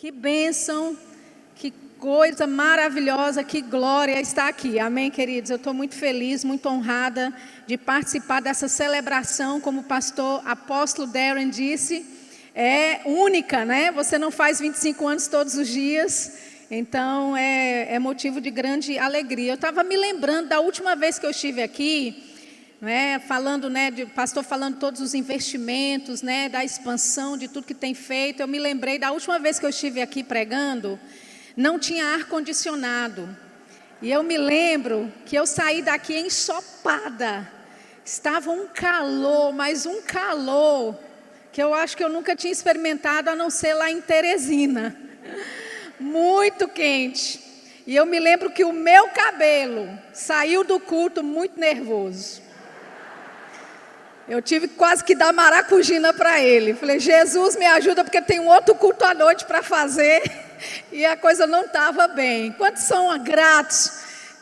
Que bênção, que coisa maravilhosa, que glória estar aqui. Amém, queridos? Eu estou muito feliz, muito honrada de participar dessa celebração, como o pastor apóstolo Darren disse, é única, né? Você não faz 25 anos todos os dias, então é motivo de grande alegria. Eu estava me lembrando da última vez que eu estive aqui, falando, de pastor falando todos os investimentos, da expansão, de tudo que tem feito. Eu me lembrei da última vez que eu estive aqui pregando, não tinha ar-condicionado. E eu me lembro que eu saí daqui ensopada. Estava um calor, mas um calor que eu acho que eu nunca tinha experimentado, a não ser lá em Teresina. Muito quente. E eu me lembro que o meu cabelo saiu do culto muito nervoso. Eu tive quase que dar maracujina para ele. Falei, Jesus, me ajuda, porque tem um outro culto à noite para fazer. E a coisa não estava bem. Quantos são gratos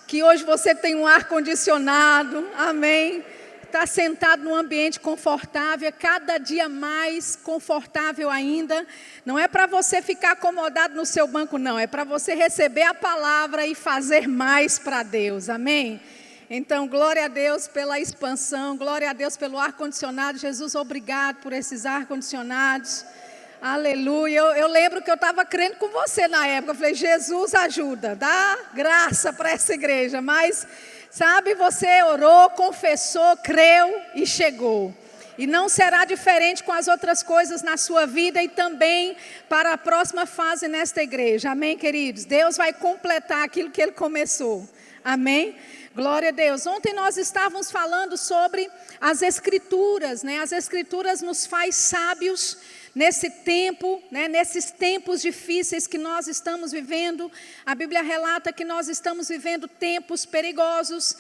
que hoje você tem um ar-condicionado? Amém. Está sentado num ambiente confortável, cada dia mais confortável ainda. Não é para você ficar acomodado no seu banco, não. É para você receber a palavra e fazer mais para Deus. Amém? Então, glória a Deus pela expansão, glória a Deus pelo ar-condicionado. Jesus, obrigado por esses ar-condicionados. Aleluia. Eu lembro que eu estava crendo com você na época. Eu falei, Jesus, ajuda, dá graça para essa igreja. Mas, sabe, você orou, confessou, creu e chegou. E não será diferente com as outras coisas na sua vida e também para a próxima fase nesta igreja. Amém, queridos? Deus vai completar aquilo que Ele começou. Amém? Glória a Deus. Ontem nós estávamos falando sobre as Escrituras, As Escrituras nos faz sábios nesse tempo, nesses tempos difíceis que nós estamos vivendo. A Bíblia relata que nós estamos vivendo tempos perigosos,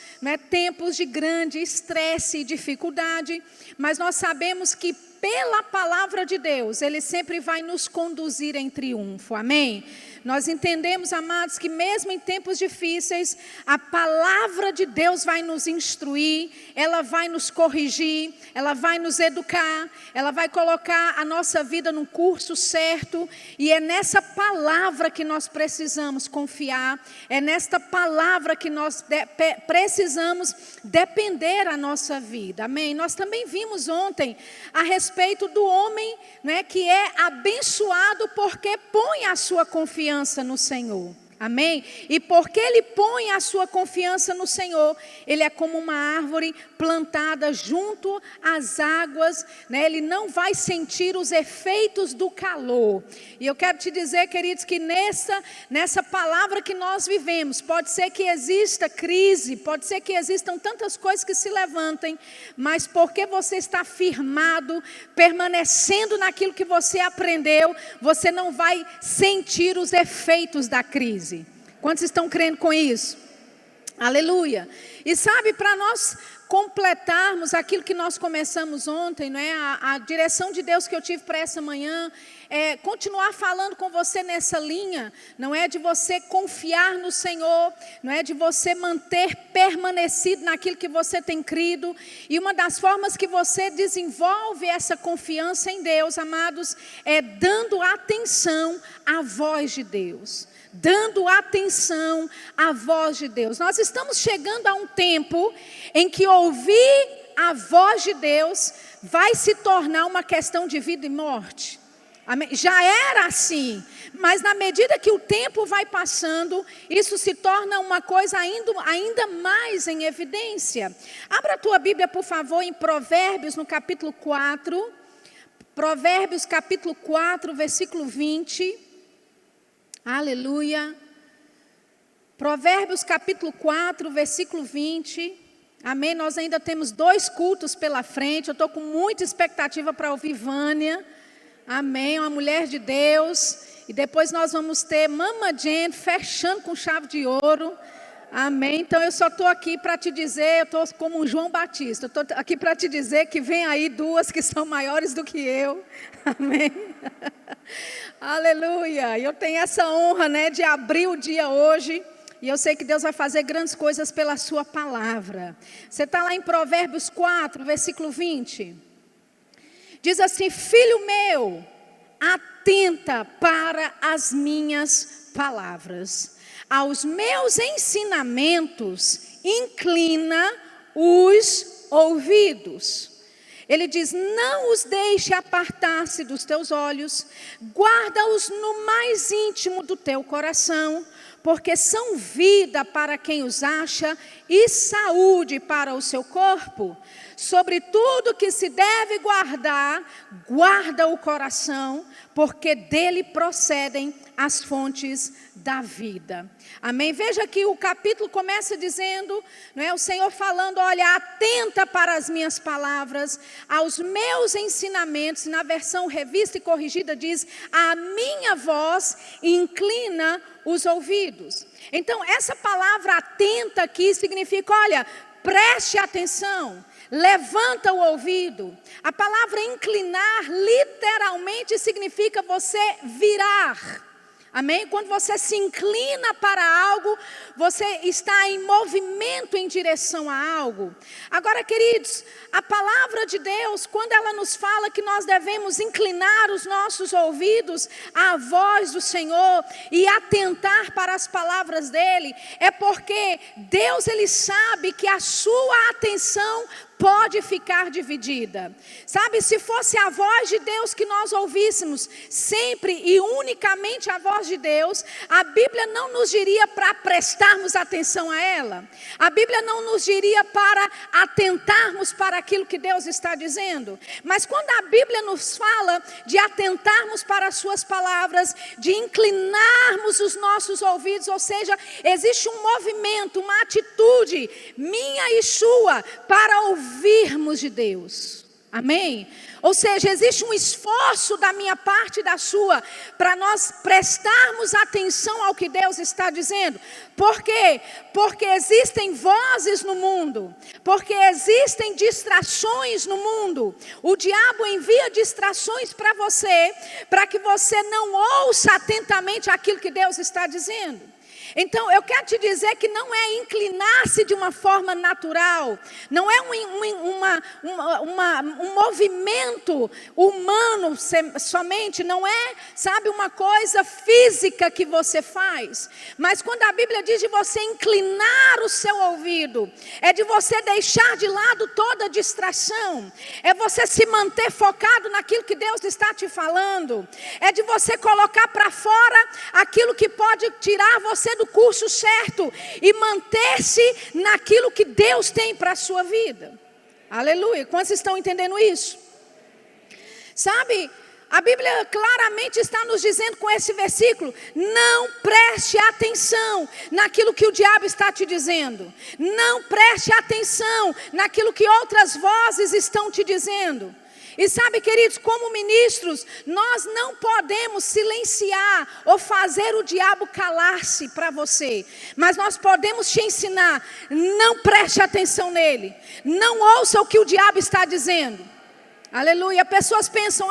tempos de grande estresse e dificuldade, mas nós sabemos que pela palavra de Deus, Ele sempre vai nos conduzir em triunfo, amém? Nós entendemos, amados, que mesmo em tempos difíceis, a palavra de Deus vai nos instruir, ela vai nos corrigir, ela vai nos educar, ela vai colocar a nossa vida no curso certo, e é nessa palavra que nós precisamos confiar, é nesta palavra que nós precisamos depender a nossa vida, amém? Nós também vimos ontem a respeito do homem, que é abençoado porque põe a sua confiança no Senhor, amém? E porque ele põe a sua confiança no Senhor, ele é como uma árvore plantada junto às águas, ele não vai sentir os efeitos do calor. E eu quero te dizer, queridos, que nessa palavra que nós vivemos, pode ser que exista crise, pode ser que existam tantas coisas que se levantem, mas porque você está firmado, permanecendo naquilo que você aprendeu, você não vai sentir os efeitos da crise. Quantos estão crendo com isso? Aleluia. E sabe, para nós completarmos aquilo que nós começamos ontem, a direção de Deus que eu tive para essa manhã, é continuar falando com você nessa linha, não é de você confiar no Senhor, não é de você manter permanecido naquilo que você tem crido, e uma das formas que você desenvolve essa confiança em Deus, amados, é dando atenção à voz de Deus. Dando atenção à voz de Deus. Nós estamos chegando a um tempo em que ouvir a voz de Deus vai se tornar uma questão de vida e morte. Amém? Já era assim, mas na medida que o tempo vai passando, isso se torna uma coisa ainda mais em evidência. Abra a tua Bíblia, por favor, em Provérbios, no capítulo 4. Provérbios, capítulo 4, versículo 20. Aleluia. Provérbios capítulo 4, versículo 20. Amém. Nós ainda temos 2 cultos pela frente. Eu estou com muita expectativa para ouvir Vânia. Amém. Uma mulher de Deus. E depois nós vamos ter Mama Jen fechando com chave de ouro. Amém. Então eu só estou aqui para te dizer, eu estou como um João Batista. Eu estou aqui para te dizer que vem aí 2 que são maiores do que eu. Amém. Aleluia. Eu tenho essa honra, de abrir o dia hoje. E eu sei que Deus vai fazer grandes coisas pela sua palavra. Você está lá em Provérbios 4, versículo 20. Diz assim: filho meu, atenta atenta para as minhas palavras. Aos meus ensinamentos, inclina os ouvidos. Ele diz, não os deixe apartar-se dos teus olhos, guarda-os no mais íntimo do teu coração, porque são vida para quem os acha e saúde para o seu corpo. Sobre tudo que se deve guardar, guarda o coração, porque dele procedem as fontes da vida. Amém? Veja que o capítulo começa dizendo, não é, o Senhor falando, olha, atenta para as minhas palavras, aos meus ensinamentos. Na versão revista e corrigida diz, a minha voz inclina os ouvidos. Então, essa palavra atenta aqui significa, olha, preste atenção, levanta o ouvido. A palavra inclinar literalmente significa você virar. Amém? Quando você se inclina para algo, você está em movimento em direção a algo. Agora, queridos, a palavra de Deus, quando ela nos fala que nós devemos inclinar os nossos ouvidos à voz do Senhor e atentar para as palavras dele, é porque Deus, ele sabe que a sua atenção pode ficar dividida. Sabe, se fosse a voz de Deus que nós ouvíssemos sempre e unicamente a voz de Deus, a Bíblia não nos diria para prestarmos atenção a ela. A Bíblia não nos diria para atentarmos para aquilo que Deus está dizendo. Mas quando a Bíblia nos fala de atentarmos para as suas palavras, de inclinarmos os nossos ouvidos, ou seja, existe um movimento, uma atitude minha e sua para ouvirmos de Deus. Amém? Ou seja, existe um esforço da minha parte e da sua para nós prestarmos atenção ao que Deus está dizendo. Por quê? Porque existem vozes no mundo, porque existem distrações no mundo. O diabo envia distrações para você, para que você não ouça atentamente aquilo que Deus está dizendo. Então, eu quero te dizer que não é inclinar-se de uma forma natural, não é um movimento humano somente, não é, sabe, uma coisa física que você faz. Mas quando a Bíblia diz de você inclinar o seu ouvido, é de você deixar de lado toda distração, é você se manter focado naquilo que Deus está te falando, é de você colocar para fora aquilo que pode tirar você do curso certo e manter-se naquilo que Deus tem para a sua vida. Aleluia. Quantos estão entendendo isso? Sabe, a Bíblia claramente está nos dizendo com esse versículo, não preste atenção naquilo que o diabo está te dizendo. Não preste atenção naquilo que outras vozes estão te dizendo. E sabe, queridos, como ministros, nós não podemos silenciar ou fazer o diabo calar-se para você. Mas nós podemos te ensinar, não preste atenção nele. Não ouça o que o diabo está dizendo. Aleluia. Pessoas pensam,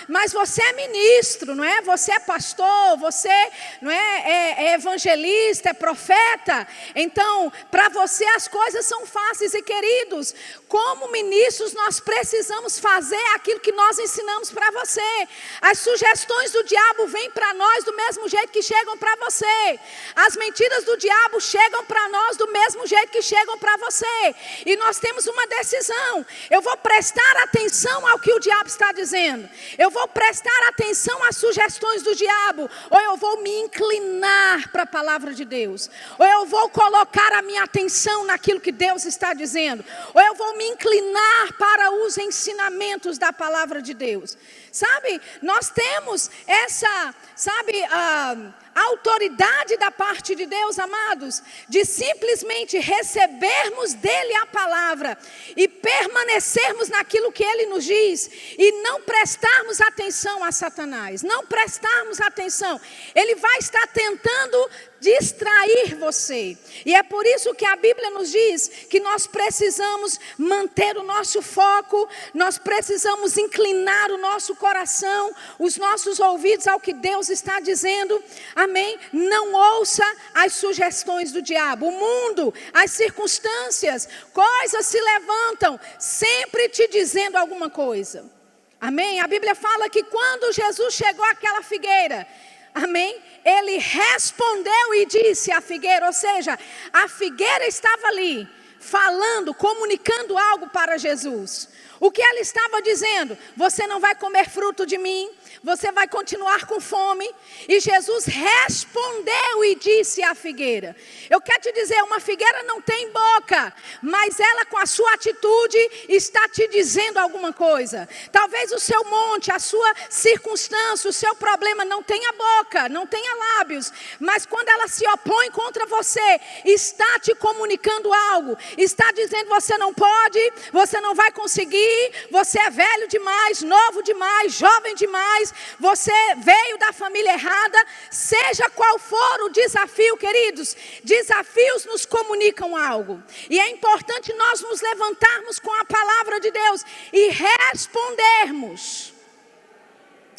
mas você é ministro, não é? Você é pastor, você não é evangelista, é profeta. Então, para você as coisas são fáceis. E queridos, como ministros nós precisamos fazer aquilo que nós ensinamos para você. As sugestões do diabo vêm para nós do mesmo jeito que chegam para você. As mentiras do diabo chegam para nós do mesmo jeito que chegam para você. E nós temos uma decisão. Eu vou prestar atenção ao que o diabo está dizendo, eu vou prestar atenção às sugestões do diabo, ou eu vou me inclinar para a palavra de Deus, ou eu vou colocar a minha atenção naquilo que Deus está dizendo, ou eu vou me inclinar para os ensinamentos da palavra de Deus. Sabe, nós temos essa, a autoridade da parte de Deus, amados, de simplesmente recebermos dele a palavra e permanecermos naquilo que ele nos diz e não prestarmos atenção a Satanás, não prestarmos atenção. Ele vai estar tentando distrair você. E é por isso que a Bíblia nos diz que nós precisamos manter o nosso foco, nós precisamos inclinar o nosso coração, os nossos ouvidos ao que Deus está dizendo. Amém? Não ouça as sugestões do diabo. O mundo, as circunstâncias, coisas se levantam sempre te dizendo alguma coisa. Amém? A Bíblia fala que quando Jesus chegou àquela figueira, amém? Ele respondeu e disse à figueira, ou seja, a figueira estava ali, falando, comunicando algo para Jesus. O que ela estava dizendo? Você não vai comer fruto de mim, você vai continuar com fome. E Jesus respondeu e disse à figueira. Eu quero te dizer, uma figueira não tem boca, mas ela com a sua atitude está te dizendo alguma coisa. Talvez o seu monte, a sua circunstância, o seu problema não tenha boca, não tenha lábios, mas quando ela se opõe contra você, está te comunicando algo, está dizendo você não pode, você não vai conseguir, você é velho demais, novo demais, jovem demais, você veio da família errada. Seja qual for o desafio, queridos, desafios nos comunicam algo, e é importante nós nos levantarmos com a palavra de Deus e respondermos.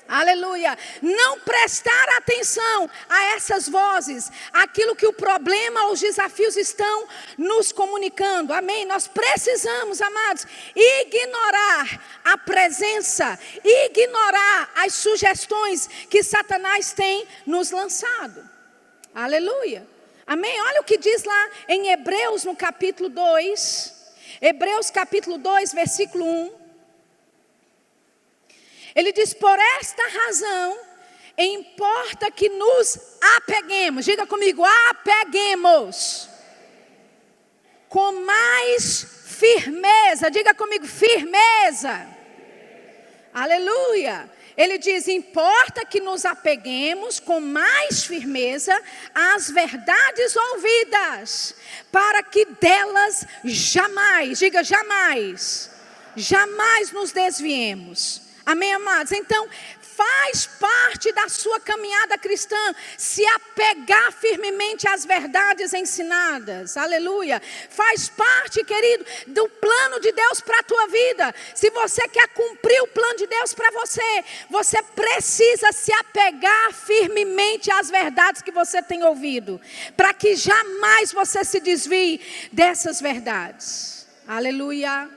Aleluia, não prestar atenção a essas vozes, aquilo que o problema, os desafios estão nos comunicando, amém? Nós precisamos, amados, ignorar a presença, ignorar as sugestões que Satanás tem nos lançado, aleluia, amém? Olha o que diz lá em Hebreus no capítulo 2, Hebreus capítulo 2, versículo 1. Ele diz, por esta razão, importa que nos apeguemos. Diga comigo, apeguemos. Com mais firmeza. Diga comigo, firmeza. Aleluia. Ele diz, importa que nos apeguemos com mais firmeza às verdades ouvidas, para que delas jamais, diga jamais, jamais nos desviemos. Amém, amados? Então, faz parte da sua caminhada cristã se apegar firmemente às verdades ensinadas. Aleluia. Faz parte, querido, do plano de Deus para a tua vida. Se você quer cumprir o plano de Deus para você, você precisa se apegar firmemente às verdades que você tem ouvido, para que jamais você se desvie dessas verdades. Aleluia.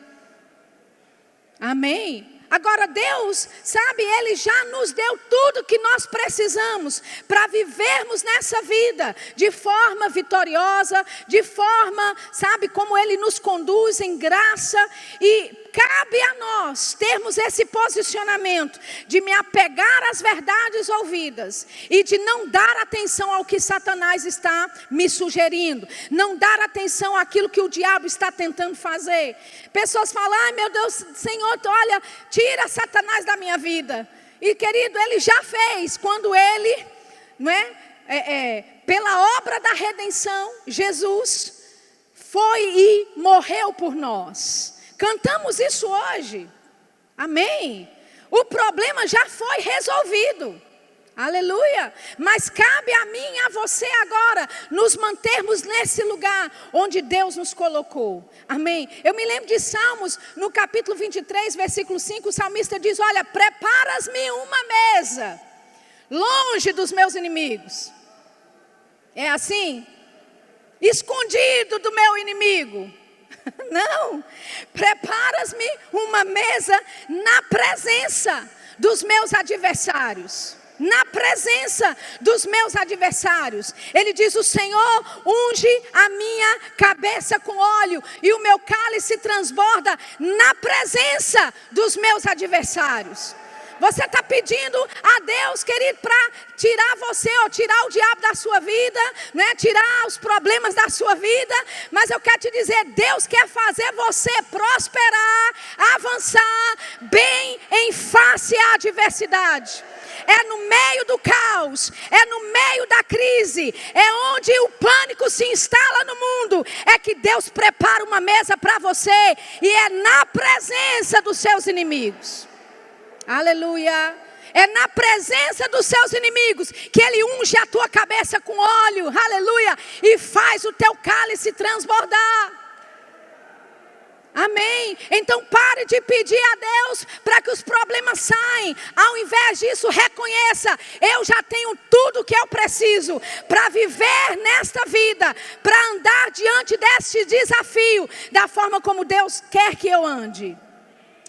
Amém. Agora Deus, sabe, Ele já nos deu tudo que nós precisamos para vivermos nessa vida de forma vitoriosa, de forma, sabe, como Ele nos conduz em graça. E cabe a nós termos esse posicionamento de me apegar às verdades ouvidas e de não dar atenção ao que Satanás está me sugerindo, não dar atenção àquilo que o diabo está tentando fazer. Pessoas falam, ai meu Deus, Senhor, olha, tira Satanás da minha vida. E querido, Ele já fez, quando Ele, não é, pela obra da redenção, Jesus foi e morreu por nós. Cantamos isso hoje, amém? O problema já foi resolvido, aleluia. Mas cabe a mim e a você agora nos mantermos nesse lugar onde Deus nos colocou, amém? Eu me lembro de Salmos, no capítulo 23, versículo 5, o salmista diz, olha, preparas-me uma mesa, longe dos meus inimigos. É assim? Escondido do meu inimigo. Não, preparas-me uma mesa na presença dos meus adversários. Na presença dos meus adversários. Ele diz, o Senhor unge a minha cabeça com óleo e o meu cálice transborda na presença dos meus adversários. Você está pedindo a Deus, querido, para tirar você ou tirar o diabo da sua vida, né? Tirar os problemas da sua vida. Mas eu quero te dizer, Deus quer fazer você prosperar, avançar bem em face à adversidade. É no meio do caos, é no meio da crise, é onde o pânico se instala no mundo, é que Deus prepara uma mesa para você, e é na presença dos seus inimigos. Aleluia. É na presença dos seus inimigos que Ele unge a tua cabeça com óleo, aleluia, e faz o teu cálice transbordar. Amém. Então pare de pedir a Deus para que os problemas saiam. Ao invés disso, reconheça, eu já tenho tudo que eu preciso para viver nesta vida, para andar diante deste desafio da forma como Deus quer que eu ande.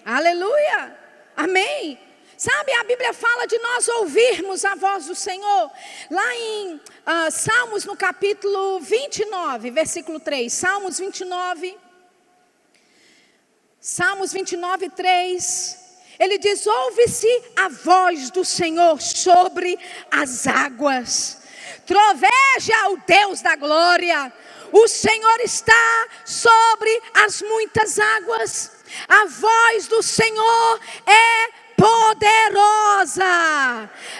Aleluia. Amém? Sabe, a Bíblia fala de nós ouvirmos a voz do Senhor. Lá em Salmos, no capítulo 29, versículo 3. Salmos 29, 3. Ele diz: ouve-se a voz do Senhor sobre as águas. Troveja o Deus da glória. O Senhor está sobre as muitas águas. A voz do Senhor é poderosa.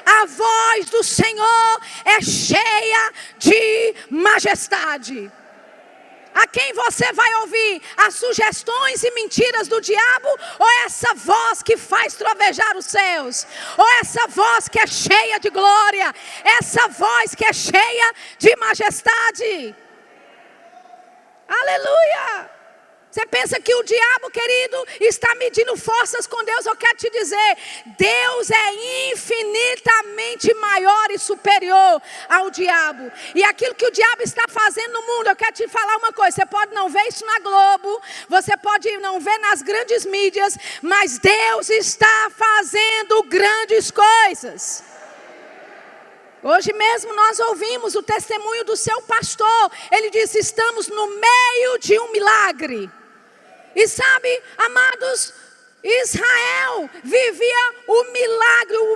A voz do Senhor é cheia de majestade. A quem você vai ouvir? As sugestões e mentiras do diabo? Ou essa voz que faz trovejar os céus? Ou essa voz que é cheia de glória? Essa voz que é cheia de majestade? Aleluia! Você pensa que o diabo, querido, está medindo forças com Deus? Eu quero te dizer, Deus é infinitamente maior e superior ao diabo. E aquilo que o diabo está fazendo no mundo, eu quero te falar uma coisa: você pode não ver isso na Globo, você pode não ver nas grandes mídias, mas Deus está fazendo grandes coisas. Hoje mesmo nós ouvimos o testemunho do seu pastor. Ele disse: estamos no meio de um milagre. E sabe, amados, Israel vivia o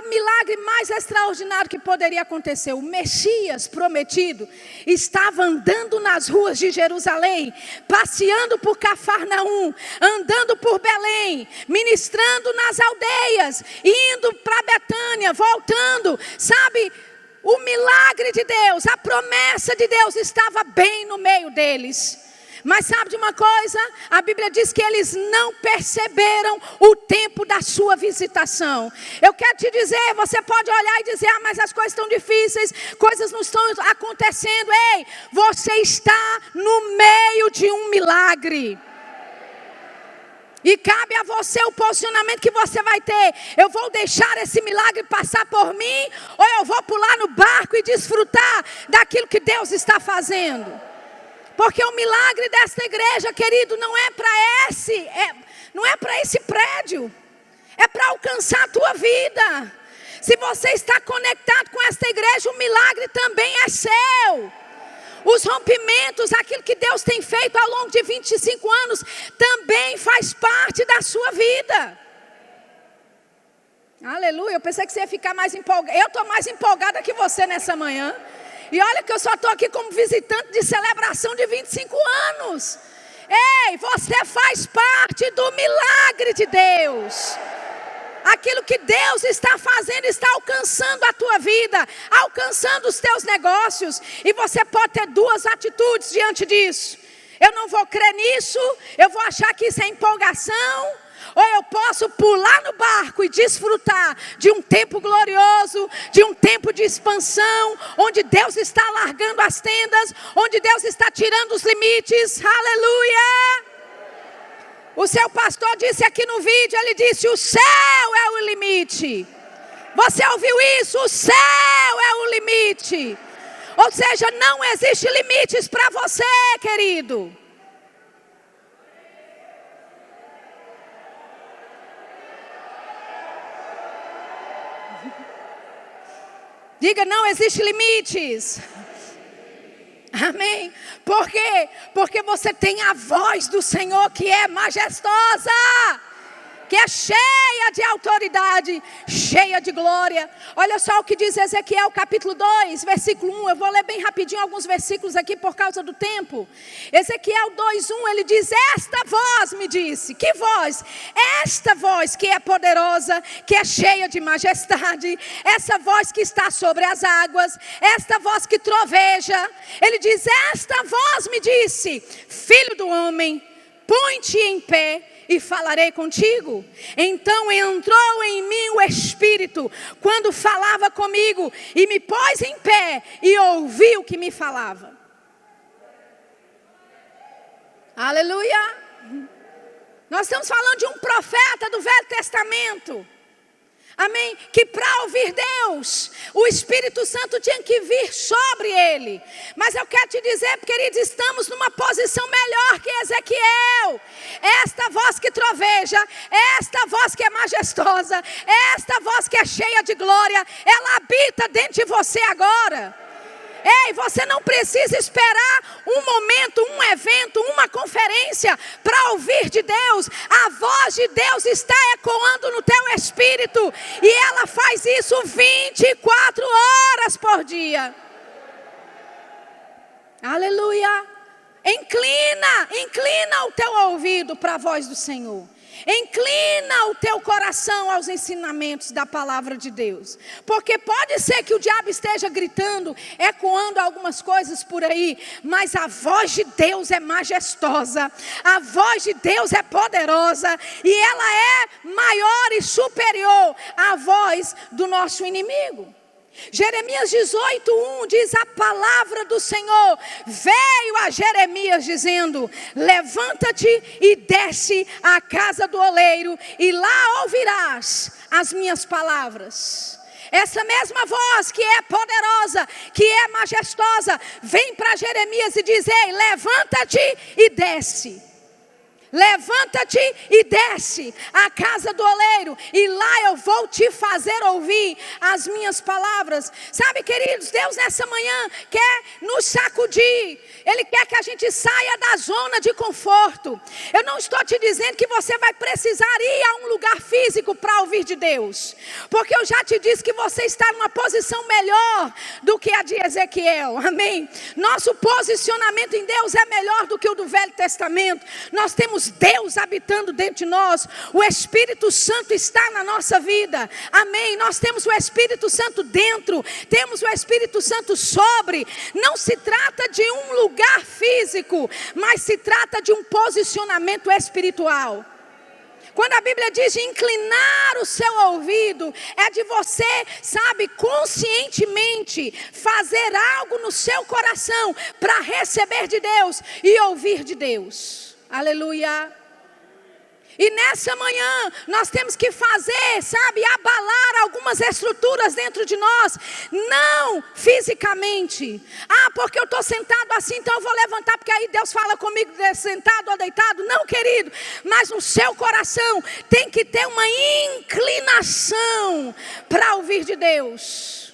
milagre mais extraordinário que poderia acontecer. O Messias prometido estava andando nas ruas de Jerusalém, passeando por Cafarnaum, andando por Belém, ministrando nas aldeias, indo para Betânia, voltando, sabe? O milagre de Deus, a promessa de Deus estava bem no meio deles. Mas sabe de uma coisa? A Bíblia diz que eles não perceberam o tempo da sua visitação. Eu quero te dizer, você pode olhar e dizer: ah, mas as coisas estão difíceis, coisas não estão acontecendo. Ei, você está no meio de um milagre. E cabe a você o posicionamento que você vai ter. Eu vou deixar esse milagre passar por mim, ou eu vou pular no barco e desfrutar daquilo que Deus está fazendo? Porque o milagre desta igreja, querido, não é para esse prédio. É para alcançar a tua vida. Se você está conectado com esta igreja, o milagre também é seu. Os rompimentos, aquilo que Deus tem feito ao longo de 25 anos, também faz parte da sua vida. Aleluia, eu pensei que você ia ficar mais empolgada. Eu estou mais empolgada que você nessa manhã. E olha que eu só estou aqui como visitante de celebração de 25 anos. Ei, você faz parte do milagre de Deus. Aquilo que Deus está fazendo está alcançando a tua vida, alcançando os teus negócios. E você pode ter duas atitudes diante disso. Eu não vou crer nisso, eu vou achar que isso é empolgação. Ou eu posso pular no barco e desfrutar de um tempo glorioso, de um tempo de expansão, onde Deus está largando as tendas, onde Deus está tirando os limites. Aleluia! O seu pastor disse aqui no vídeo, ele disse: o céu é o limite. Você ouviu isso? O céu é o limite. Ou seja, não existe limites para você, querido. Diga: não existe limites. Amém. Por quê? Porque você tem a voz do Senhor que é majestosa, que é cheia de autoridade, cheia de glória. Olha só o que diz Ezequiel capítulo 2, versículo 1. Eu vou ler bem rapidinho alguns versículos aqui por causa do tempo. Ezequiel 2:1, ele diz: esta voz me disse. Que voz? Esta voz que é poderosa, que é cheia de majestade, essa voz que está sobre as águas, esta voz que troveja. Ele diz: esta voz me disse: filho do homem, põe-te em pé e falarei contigo. Então entrou em mim o Espírito, quando falava comigo, e me pôs em pé, e ouvi o que me falava. Aleluia! Nós estamos falando de um profeta do Velho Testamento. Amém? Que para ouvir Deus, o Espírito Santo tinha que vir sobre ele. Mas eu quero te dizer, queridos, estamos numa posição melhor que Ezequiel. Esta voz que troveja, esta voz que é majestosa, esta voz que é cheia de glória, ela habita dentro de você agora. Ei, você não precisa esperar um momento, um evento, uma conferência para ouvir de Deus. A voz de Deus está ecoando no teu espírito. E ela faz isso 24 horas por dia. Aleluia. Inclina o teu ouvido para a voz do Senhor. Inclina o teu coração aos ensinamentos da palavra de Deus. Porque pode ser que o diabo esteja gritando, ecoando algumas coisas por aí, mas a voz de Deus é majestosa, a voz de Deus é poderosa, e ela é maior e superior à voz do nosso inimigo. Jeremias 18:1 diz: a palavra do Senhor veio a Jeremias dizendo: levanta-te e desce à casa do oleiro, e lá ouvirás as minhas palavras. Essa mesma voz que é poderosa, que é majestosa, vem para Jeremias e diz: ei, levanta-te e desce. Levanta-te e desce à casa do oleiro, e lá eu vou te fazer ouvir as minhas palavras. Sabe, queridos, Deus nessa manhã quer nos sacudir. Ele quer que a gente saia da zona de conforto. Eu não estou te dizendo que você vai precisar ir a um lugar físico para ouvir de Deus, porque eu já te disse que você está numa posição melhor do que a de Ezequiel. Amém? Nosso posicionamento em Deus é melhor do que o do Velho Testamento. Nós temos Deus habitando dentro de nós. O Espírito Santo está na nossa vida. Amém? Nós temos o Espírito Santo dentro. Temos o Espírito Santo sobre. Não se trata de um lugar físico, mas se trata de um posicionamento espiritual. Quando a Bíblia diz de inclinar o seu ouvido, é de você, sabe, conscientemente fazer algo no seu coração para receber de Deus e ouvir de Deus. Aleluia. E nessa manhã nós temos que fazer, sabe, abalar algumas estruturas dentro de nós. Não fisicamente. Ah, porque eu estou sentado assim, então eu vou levantar, porque aí Deus fala comigo sentado ou deitado. Não, querido, mas no seu coração tem que ter uma inclinação para ouvir de Deus.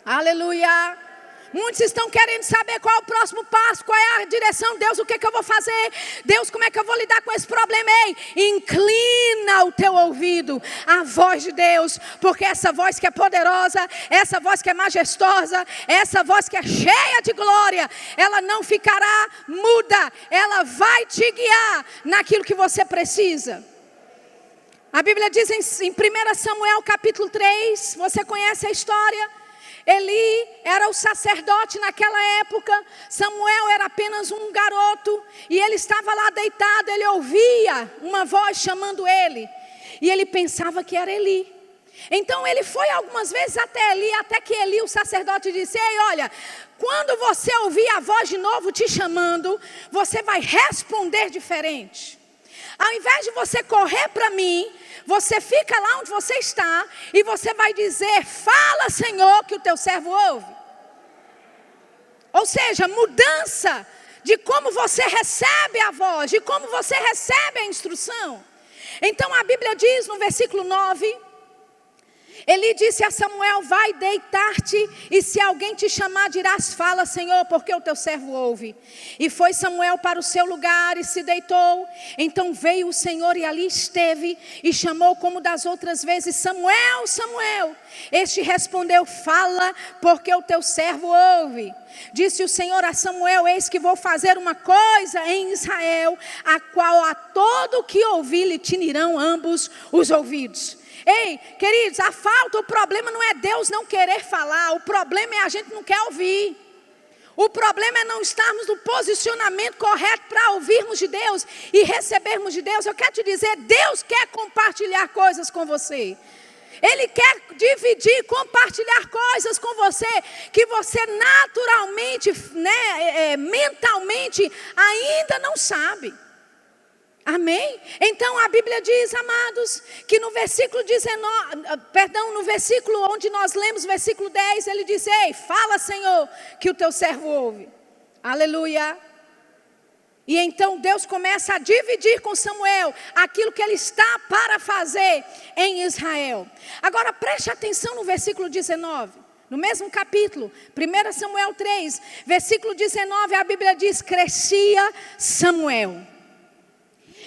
Aleluia. Muitos estão querendo saber qual é o próximo passo, qual é a direção. Deus, o que eu vou fazer? Deus, como é que eu vou lidar com esse problema? Ei, inclina o teu ouvido à voz de Deus, porque essa voz que é poderosa, essa voz que é majestosa, essa voz que é cheia de glória, ela não ficará muda, ela vai te guiar naquilo que você precisa. A Bíblia diz em 1 Samuel capítulo 3, você conhece a história? Eli era o sacerdote naquela época. Samuel era apenas um garoto, e ele estava lá deitado. Ele ouvia uma voz chamando ele, e ele pensava que era Eli. Então ele foi algumas vezes até Eli, até que Eli, o sacerdote, disse: ei, olha, quando você ouvir a voz de novo te chamando, você vai responder diferente. Ao invés de você correr para mim, você fica lá onde você está e você vai dizer: fala, Senhor, que o teu servo ouve. Ou seja, mudança de como você recebe a voz, de como você recebe a instrução. Então a Bíblia diz no versículo 9, Eli disse a Samuel: vai deitar-te, e se alguém te chamar, dirás: fala, Senhor, porque o teu servo ouve. E foi Samuel para o seu lugar e se deitou. Então veio o Senhor e ali esteve, e chamou como das outras vezes: Samuel, Samuel. Este respondeu: fala, porque o teu servo ouve. Disse o Senhor a Samuel: eis que vou fazer uma coisa em Israel, a qual a todo que ouvir lhe tinirão ambos os ouvidos. Ei, queridos, o problema não é Deus não querer falar, o problema é a gente não quer ouvir. O problema é não estarmos no posicionamento correto para ouvirmos de Deus e recebermos de Deus. Eu quero te dizer, Deus quer compartilhar coisas com você. Ele quer dividir, compartilhar coisas com você que você naturalmente, mentalmente ainda não sabe. Amém? Então a Bíblia diz, amados, que no versículo 19, no versículo onde nós lemos, versículo 10, ele diz: ei, fala, Senhor, que o teu servo ouve. Aleluia. E então Deus começa a dividir com Samuel aquilo que ele está para fazer em Israel. Agora preste atenção no versículo 19, no mesmo capítulo, 1 Samuel 3, versículo 19, a Bíblia diz: crescia Samuel,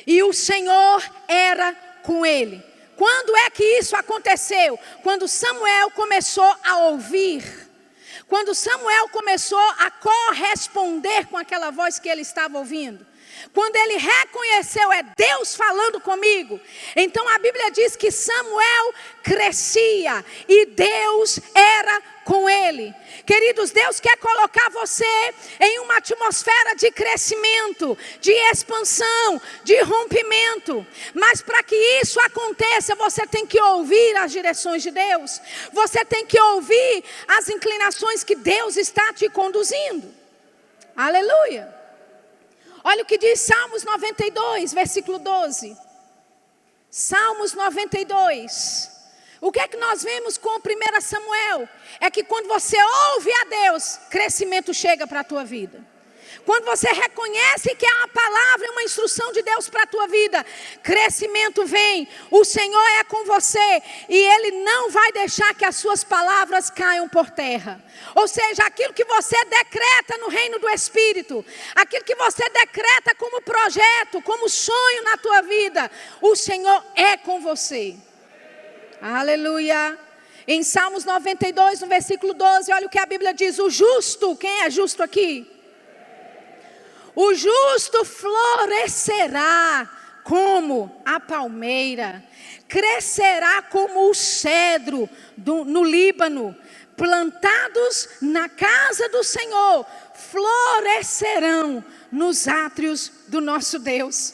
e o Senhor era com ele. Quando é que isso aconteceu? Quando Samuel começou a ouvir. Quando Samuel começou a corresponder com aquela voz que ele estava ouvindo. Quando ele reconheceu, é Deus falando comigo. Então a Bíblia diz que Samuel crescia e Deus era com ele. Queridos, Deus quer colocar você em uma atmosfera de crescimento, de expansão, de rompimento. Mas para que isso aconteça, você tem que ouvir as direções de Deus. Você tem que ouvir as inclinações que Deus está te conduzindo. Aleluia. Olha o que diz Salmos 92, versículo 12. Salmos 92. O que é que nós vemos com 1 Samuel? É que quando você ouve a Deus, crescimento chega para a tua vida. Quando você reconhece que é uma palavra, uma instrução de Deus para a tua vida, crescimento vem. O Senhor é com você e Ele não vai deixar que as suas palavras caiam por terra. Ou seja, aquilo que você decreta no reino do Espírito, aquilo que você decreta como projeto, como sonho na tua vida, o Senhor é com você. Aleluia. Em Salmos 92, no versículo 12, olha o que a Bíblia diz: o justo, quem é justo aqui? O justo florescerá como a palmeira, crescerá como o cedro no Líbano, plantados na casa do Senhor, florescerão nos átrios do nosso Deus.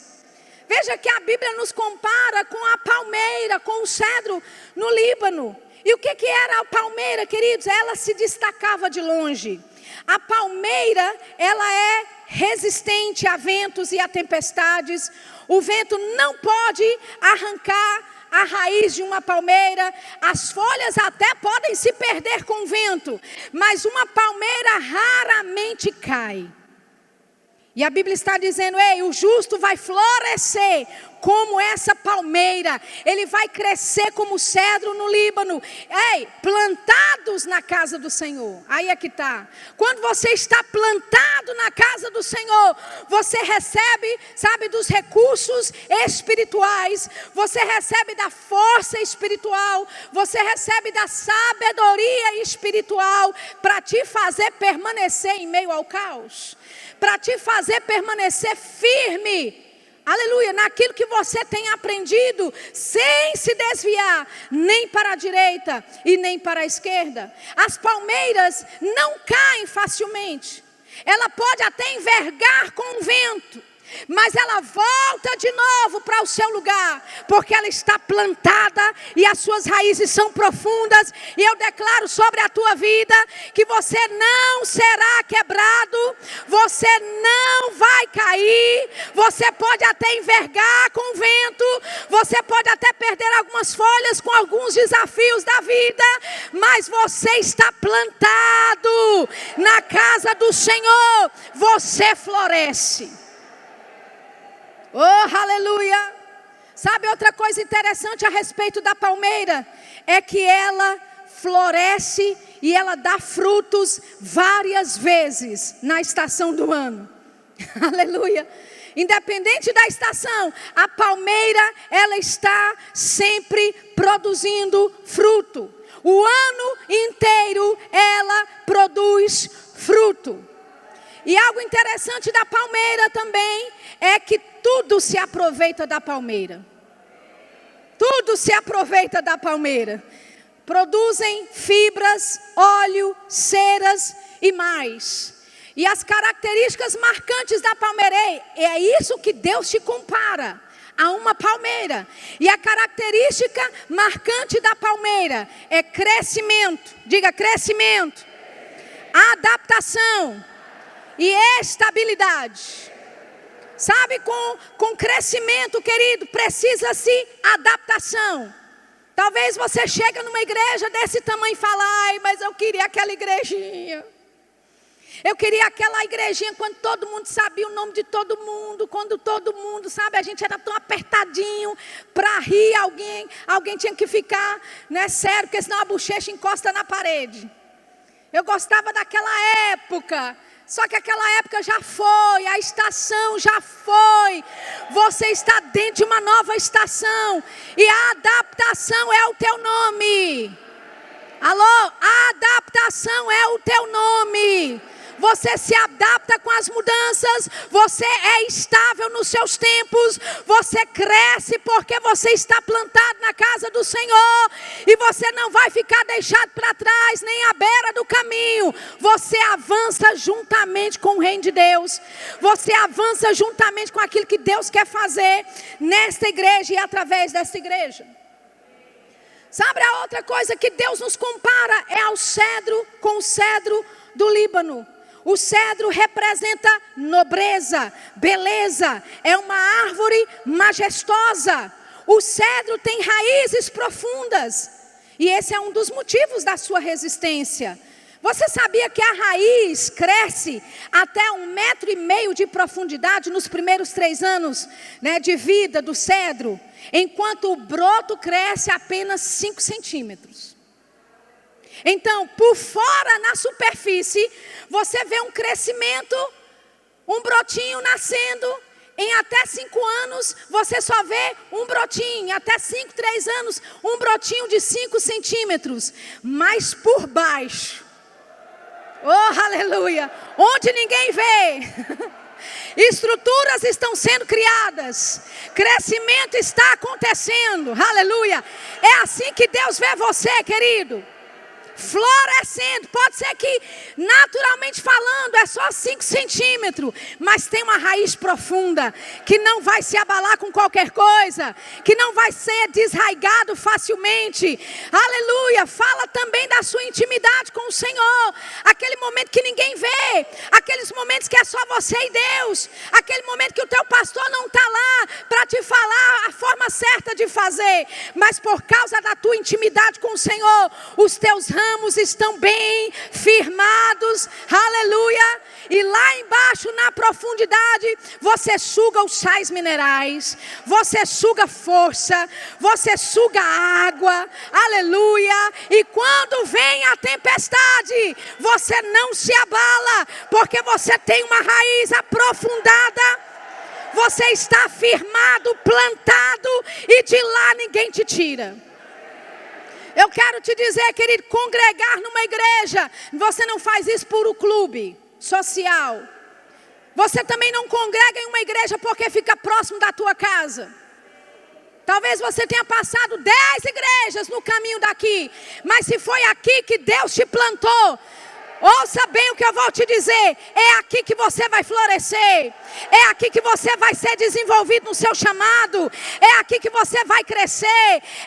Veja que a Bíblia nos compara com a palmeira, com o cedro no Líbano. E o que era a palmeira, queridos? Ela se destacava de longe. A palmeira, ela é resistente a ventos e a tempestades. O vento não pode arrancar a raiz de uma palmeira. As folhas até podem se perder com o vento, mas uma palmeira raramente cai. E a Bíblia está dizendo: ei, o justo vai florescer como essa palmeira. Ele vai crescer como o cedro no Líbano. Ei, plantados na casa do Senhor. Aí é que está. Quando você está plantado na casa do Senhor, você recebe, sabe, dos recursos espirituais. Você recebe da força espiritual. Você recebe da sabedoria espiritual para te fazer permanecer em meio ao caos. Para te fazer permanecer firme, aleluia, naquilo que você tem aprendido, sem se desviar, nem para a direita e nem para a esquerda. As palmeiras não caem facilmente, ela pode até envergar com o vento, mas ela volta de novo para o seu lugar, porque ela está plantada e as suas raízes são profundas. E eu declaro sobre a tua vida que você não será quebrado, você não vai cair. Você pode até envergar com o vento, você pode até perder algumas folhas com alguns desafios da vida, mas você está plantado na casa do Senhor, você floresce. Oh, aleluia! Sabe outra coisa interessante a respeito da palmeira? É que ela floresce e ela dá frutos várias vezes na estação do ano. Aleluia! Independente da estação, a palmeira, ela está sempre produzindo fruto. O ano inteiro ela produz fruto. E algo interessante da palmeira também é que tudo se aproveita da palmeira. Tudo se aproveita da palmeira. Produzem fibras, óleo, ceras e mais. E as características marcantes da palmeira, é isso que Deus te compara a uma palmeira. E a característica marcante da palmeira é crescimento. Diga crescimento. Adaptação. E estabilidade. Sabe, com crescimento, querido, precisa-se adaptação. Talvez você chegue numa igreja desse tamanho e fale: ai, mas eu queria aquela igrejinha. Eu queria aquela igrejinha quando todo mundo sabia o nome de todo mundo. Quando todo mundo, sabe, a gente era tão apertadinho. Para rir alguém tinha que ficar, né, sério, porque senão a bochecha encosta na parede. Eu gostava daquela época. Só que aquela época já foi, a estação já foi. Você está dentro de uma nova estação. E a adaptação é o teu nome. Alô? A adaptação é o teu nome. Você se adapta com as mudanças. Você é estável nos seus tempos. Você cresce porque você está plantado na casa do Senhor. E você não vai ficar deixado para trás, nem à beira do caminho. Você avança juntamente com o reino de Deus. Você avança juntamente com aquilo que Deus quer fazer nesta igreja e através desta igreja. Sabe, a outra coisa que Deus nos compara é ao cedro com o cedro do Líbano. O cedro representa nobreza, beleza, é uma árvore majestosa. O cedro tem raízes profundas e esse é um dos motivos da sua resistência. Você sabia que a raiz cresce até 1,5 metro de profundidade nos primeiros 3 anos, né, de vida do cedro, enquanto o broto cresce apenas 5 centímetros. Então, por fora, na superfície, você vê um crescimento, um brotinho nascendo. Em até 5 anos, você só vê um brotinho. Em até 5, 3 anos, um brotinho de 5 centímetros. Mas por baixo, oh, aleluia, onde ninguém vê, estruturas estão sendo criadas, crescimento está acontecendo, aleluia. É assim que Deus vê você, querido. Florescendo, pode ser que naturalmente falando é só 5 centímetros, mas tem uma raiz profunda, que não vai se abalar com qualquer coisa, que não vai ser desraigado facilmente, aleluia. Fala também da sua intimidade com o Senhor, aquele momento que ninguém vê, aqueles momentos que é só você e Deus, aquele momento que o teu pastor não está lá para te falar a forma certa de fazer, mas por causa da tua intimidade com o Senhor, os teus ramos estão bem firmados, aleluia. E lá embaixo na profundidade você suga os sais minerais, você suga força, você suga água, aleluia. E quando vem a tempestade, você não se abala, porque você tem uma raiz aprofundada, você está firmado, plantado, e de lá ninguém te tira. Eu quero te dizer, querido, congregar numa igreja, você não faz isso por um clube social. Você também não congrega em uma igreja porque fica próximo da tua casa. Talvez você tenha passado 10 igrejas no caminho daqui, mas se foi aqui que Deus te plantou, ouça bem o que eu vou te dizer, é aqui que você vai florescer, é aqui que você vai ser desenvolvido no seu chamado, é aqui que você vai crescer,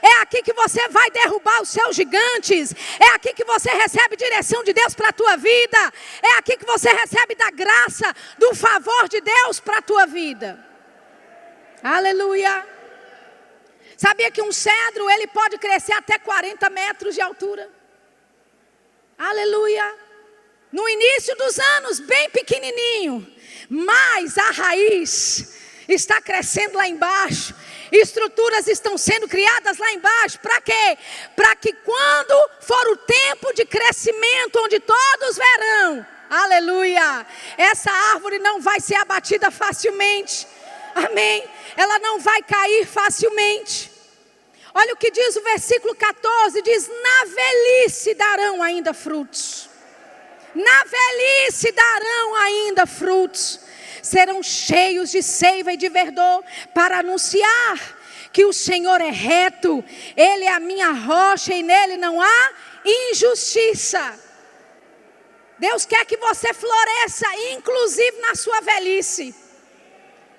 é aqui que você vai derrubar os seus gigantes, é aqui que você recebe direção de Deus para a tua vida, é aqui que você recebe da graça, do favor de Deus para a tua vida. Aleluia. Sabia que um cedro, ele pode crescer até 40 metros de altura? Aleluia. No início dos anos, bem pequenininho, mas a raiz está crescendo lá embaixo, estruturas estão sendo criadas lá embaixo, para quê? Para que quando for o tempo de crescimento, onde todos verão, aleluia, essa árvore não vai ser abatida facilmente, amém? Ela não vai cair facilmente. Olha o que diz o versículo 14, diz: na velhice darão ainda frutos. Na velhice darão ainda frutos, serão cheios de seiva e de verdor, para anunciar que o Senhor é reto, Ele é a minha rocha e nele não há injustiça. Deus quer que você floresça, inclusive na sua velhice.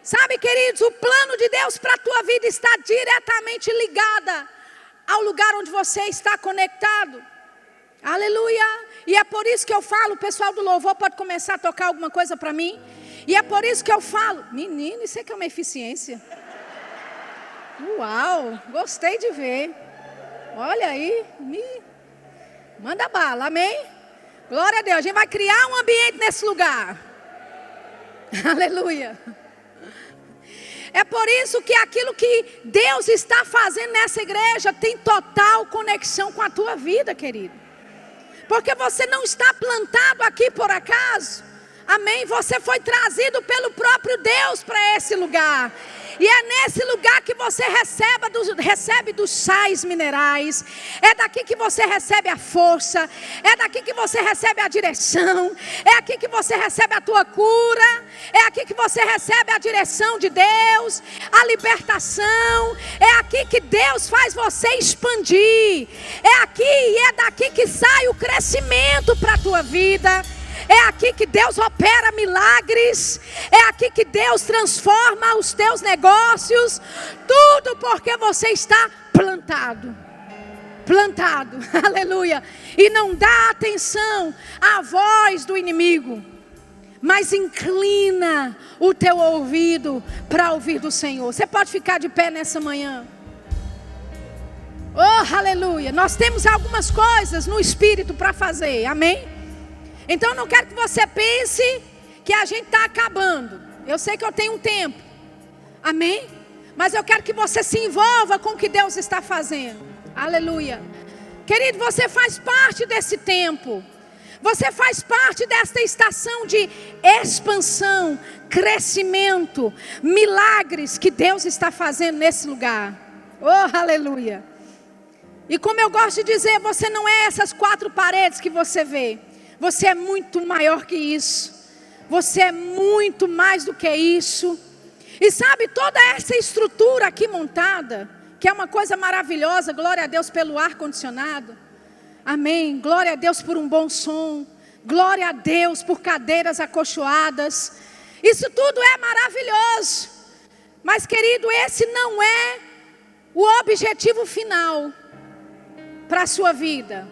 Sabe, queridos, o plano de Deus para a tua vida está diretamente ligado ao lugar onde você está conectado. Aleluia. E é por isso que eu falo, o pessoal do louvor pode começar a tocar alguma coisa para mim. E é por isso que eu falo, menino, isso aqui é uma eficiência. Uau, gostei de ver. Olha aí, manda bala, amém? Glória a Deus, a gente vai criar um ambiente nesse lugar. Aleluia. É por isso que aquilo que Deus está fazendo nessa igreja tem total conexão com a tua vida, querido. Porque você não está plantado aqui por acaso. Amém? Você foi trazido pelo próprio Deus para esse lugar. E é nesse lugar que você recebe dos sais minerais. É daqui que você recebe a força. É daqui que você recebe a direção. É aqui que você recebe a tua cura. É aqui que você recebe a direção de Deus, a libertação. É aqui que Deus faz você expandir. É aqui e é daqui que sai o crescimento para a tua vida. É aqui que Deus opera milagres. É aqui que Deus transforma os teus negócios. Tudo porque você está plantado. Plantado, aleluia. E não dá atenção à voz do inimigo, mas inclina o teu ouvido para ouvir do Senhor. Você pode ficar de pé nessa manhã. Oh, aleluia. Nós temos algumas coisas no Espírito para fazer, amém? Então eu não quero que você pense que a gente está acabando. Eu sei que eu tenho um tempo, amém? Mas eu quero que você se envolva com o que Deus está fazendo, aleluia. Querido, você faz parte desse tempo. Você faz parte desta estação de expansão, crescimento, milagres que Deus está fazendo nesse lugar. Oh, aleluia. E como eu gosto de dizer, você não é essas 4 paredes que você vê. Você é muito maior que isso. Você é muito mais do que isso. E sabe, toda essa estrutura aqui montada, que é uma coisa maravilhosa, glória a Deus pelo ar-condicionado. Amém, glória a Deus por um bom som. Glória a Deus por cadeiras acolchoadas. Isso tudo é maravilhoso. Mas querido, esse não é o objetivo final para a sua vida.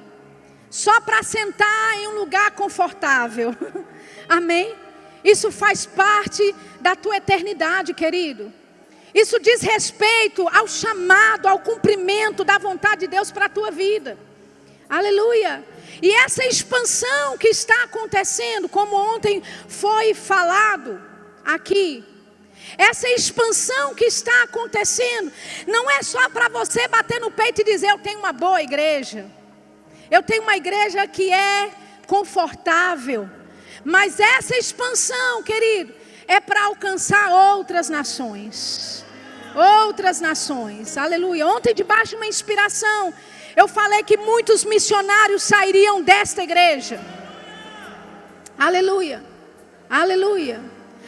Só para sentar em um lugar confortável. Amém? Isso faz parte da tua eternidade, querido. Isso diz respeito ao chamado, ao cumprimento da vontade de Deus para a tua vida. Aleluia. E essa expansão que está acontecendo, como ontem foi falado aqui, essa expansão que está acontecendo, não é só para você bater no peito e dizer, eu tenho uma boa igreja. Eu tenho uma igreja que é confortável. Mas essa expansão, querido, é para alcançar outras nações. Outras nações, aleluia. Ontem, debaixo de uma inspiração, eu falei que muitos missionários sairiam desta igreja. Aleluia, aleluia.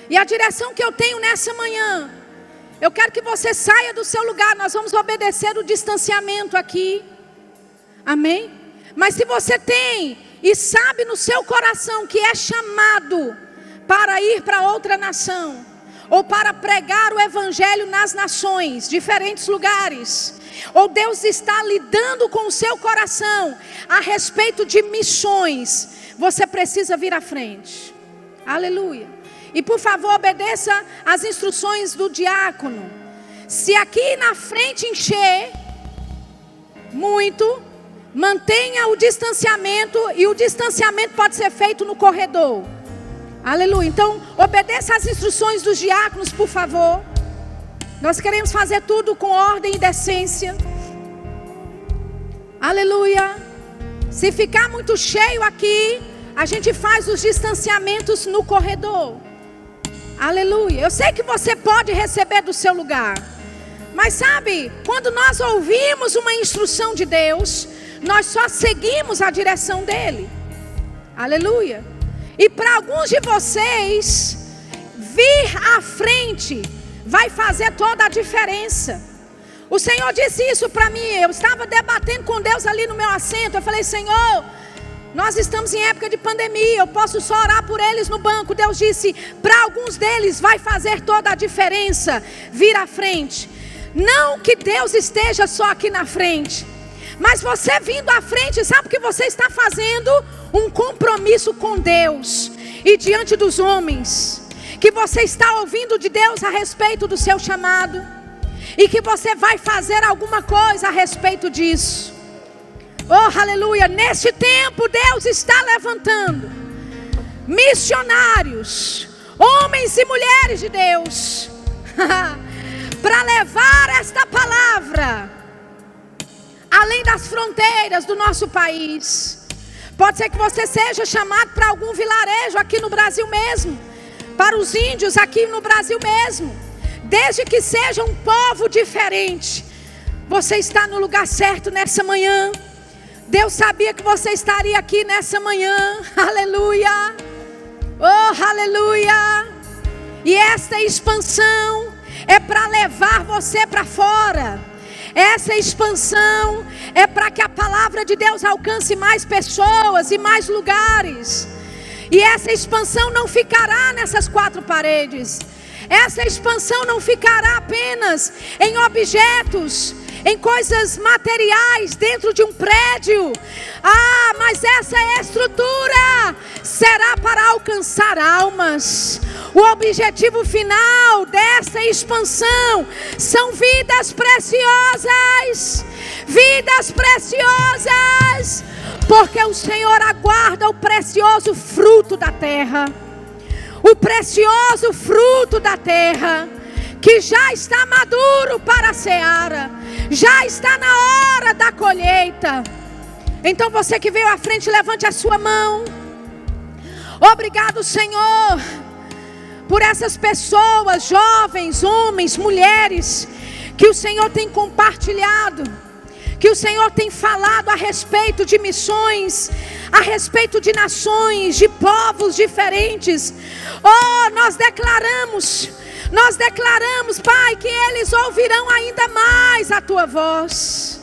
E a direção que eu tenho nessa manhã, eu quero que você saia do seu lugar. Nós vamos obedecer o distanciamento aqui. Amém? Mas se você tem e sabe no seu coração que é chamado para ir para outra nação, ou para pregar o evangelho nas nações, diferentes lugares, ou Deus está lidando com o seu coração a respeito de missões, você precisa vir à frente. Aleluia. E por favor, obedeça às instruções do diácono. Se aqui na frente encher muito, mantenha o distanciamento, e o distanciamento pode ser feito no corredor. Aleluia. Então, obedeça às instruções dos diáconos, por favor. Nós queremos fazer tudo com ordem e decência. Aleluia. Se ficar muito cheio aqui, a gente faz os distanciamentos no corredor. Aleluia. Eu sei que você pode receber do seu lugar, mas sabe, quando nós ouvimos uma instrução de Deus, nós só seguimos a direção dele. Aleluia. E para alguns de vocês, vir à frente vai fazer toda a diferença. O Senhor disse isso para mim. Eu estava debatendo com Deus ali no meu assento. Eu falei, Senhor, nós estamos em época de pandemia, eu posso só orar por eles no banco. Deus disse, para alguns deles vai fazer toda a diferença vir à frente. Não que Deus esteja só aqui na frente, mas você vindo à frente, sabe o que você está fazendo? Um compromisso com Deus e diante dos homens. que você está ouvindo de Deus a respeito do seu chamado, e que você vai fazer alguma coisa a respeito disso. Oh, aleluia! Neste tempo Deus está levantando missionários, homens e mulheres de Deus, para levar esta palavra além das fronteiras do nosso país. Pode ser que você seja chamado para algum vilarejo aqui no Brasil mesmo, para os índios aqui no Brasil mesmo. Desde que seja um povo diferente, você está no lugar certo nessa manhã. Deus sabia que você estaria aqui nessa manhã. Aleluia! Oh, aleluia! E esta expansão é para levar você para fora. Essa expansão é para que a palavra de Deus alcance mais pessoas e mais lugares. E essa expansão não ficará nessas quatro paredes. Essa expansão não ficará apenas em objetos, em coisas materiais dentro de um prédio. Mas essa estrutura será para alcançar almas. O objetivo final dessa expansão são vidas preciosas. Vidas preciosas. Porque o Senhor aguarda o precioso fruto da terra. O precioso fruto da terra, que já está maduro para a seara, já está na hora da colheita. Então você que veio à frente, levante a sua mão. Obrigado, Senhor, por essas pessoas, jovens, homens, mulheres, que o Senhor tem compartilhado, que o Senhor tem falado a respeito de missões, a respeito de nações, de povos diferentes. Oh, nós declaramos, Pai, que eles ouvirão ainda mais a Tua voz,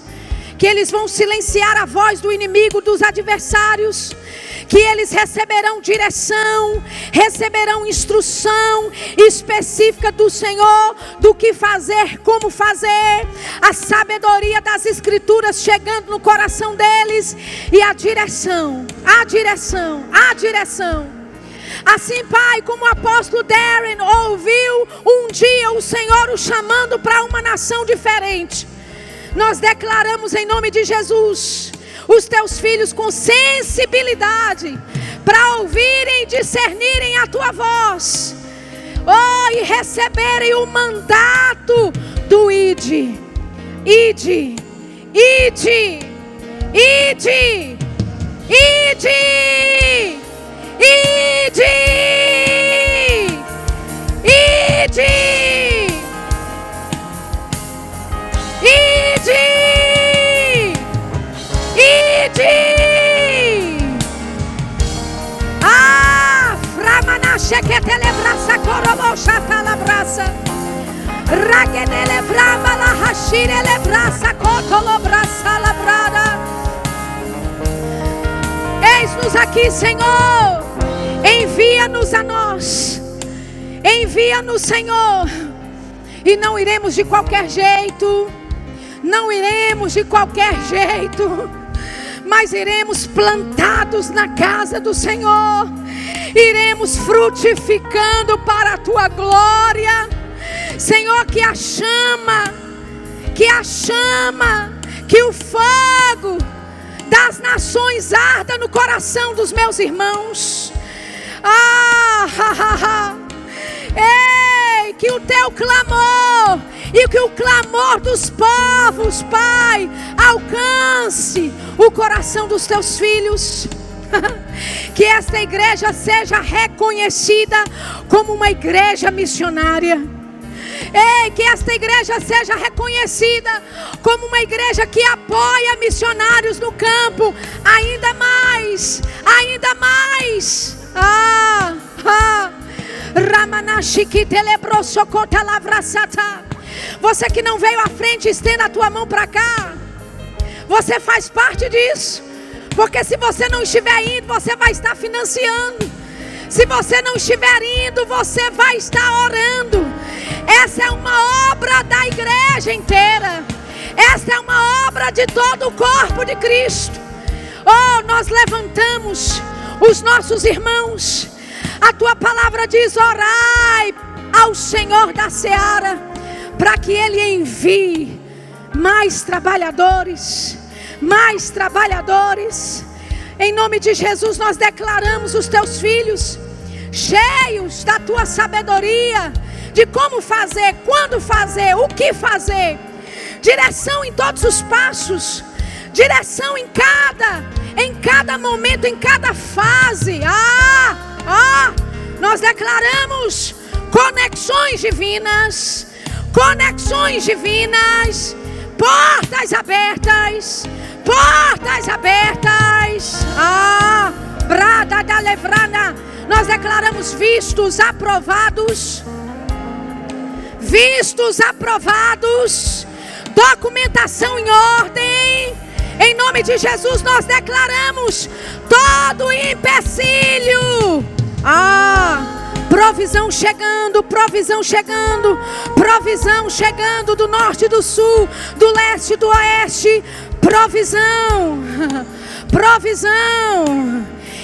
que eles vão silenciar a voz do inimigo, dos adversários, que eles receberão direção, receberão instrução específica do Senhor, do que fazer, como fazer, a sabedoria das Escrituras chegando no coração deles, e a direção. Assim, Pai, como o apóstolo Darren ouviu um dia o Senhor o chamando para uma nação diferente, nós declaramos em nome de Jesus, os teus filhos com sensibilidade para ouvirem e discernirem a tua voz, e receberem o mandato do ide, ide, ide, ide, ide, ide, ide, ide. Framanache que telebraça corobocha talabraça. Raguenele brama la hashire lebraça cotolobraça labrada. Eis-nos aqui, Senhor. Envia-nos a nós. Envia-nos, Senhor. E não iremos de qualquer jeito. Não iremos de qualquer jeito, mas iremos plantados na casa do Senhor. Iremos frutificando para a tua glória. Senhor, que a chama, que o fogo das nações arda no coração dos meus irmãos. Ei, que o teu clamor e que o clamor dos povos, Pai, alcance o coração dos teus filhos. Que esta igreja seja reconhecida como uma igreja missionária. Ei, que esta igreja seja reconhecida como uma igreja que apoia missionários no campo. Ainda mais, ainda mais. Você que não veio à frente, estenda a tua mão para cá. Você faz parte disso. Porque se você não estiver indo, você vai estar financiando. Se você não estiver indo, você vai estar orando. Essa é uma obra da igreja inteira. Essa é uma obra de todo o corpo de Cristo. Nós levantamos os nossos irmãos A tua palavra diz: orai ao Senhor da seara, para que Ele envie mais trabalhadores. Mais trabalhadores. Em nome de Jesus nós declaramos os teus filhos cheios da tua sabedoria, de como fazer, quando fazer, o que fazer, direção em todos os passos, direção em cada momento, em cada fase. Nós declaramos conexões divinas, portas abertas, brada da levrana. Nós declaramos vistos aprovados, documentação em ordem. Em nome de Jesus nós declaramos todo empecilho. Provisão chegando do norte, do sul, do leste, do oeste. Provisão.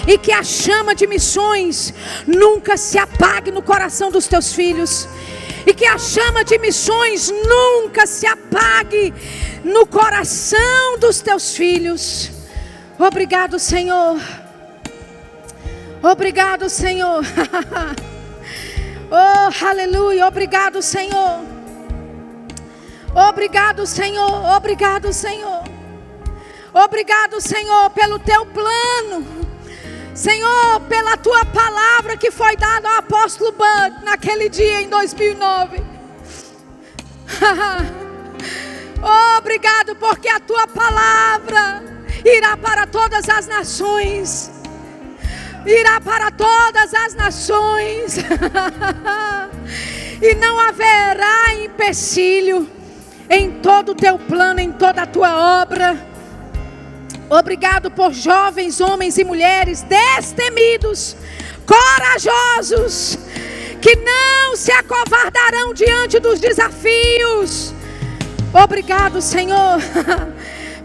E que a chama de missões nunca se apague no coração dos teus filhos. E que a chama de missões nunca se apague no coração dos teus filhos. Obrigado, Senhor. Obrigado, Senhor. Oh, aleluia. Obrigado, Senhor. Obrigado, Senhor. Obrigado, Senhor. Obrigado, Senhor, pelo teu plano. Senhor, pela tua palavra que foi dada ao apóstolo Bud naquele dia em 2009. Obrigado, porque a tua palavra irá para todas as nações. Irá para todas as nações. E não haverá empecilho em todo o teu plano, em toda a tua obra. Obrigado por jovens, homens e mulheres destemidos, corajosos, que não se acovardarão diante dos desafios. Obrigado, Senhor,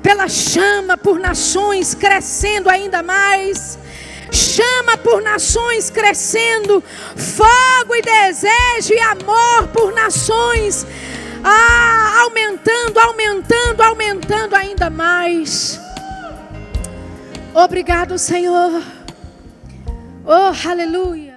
pela chama por nações crescendo ainda mais. Chama por nações crescendo, fogo e desejo e amor por nações, aumentando ainda mais. Obrigado, Senhor. Oh, aleluia.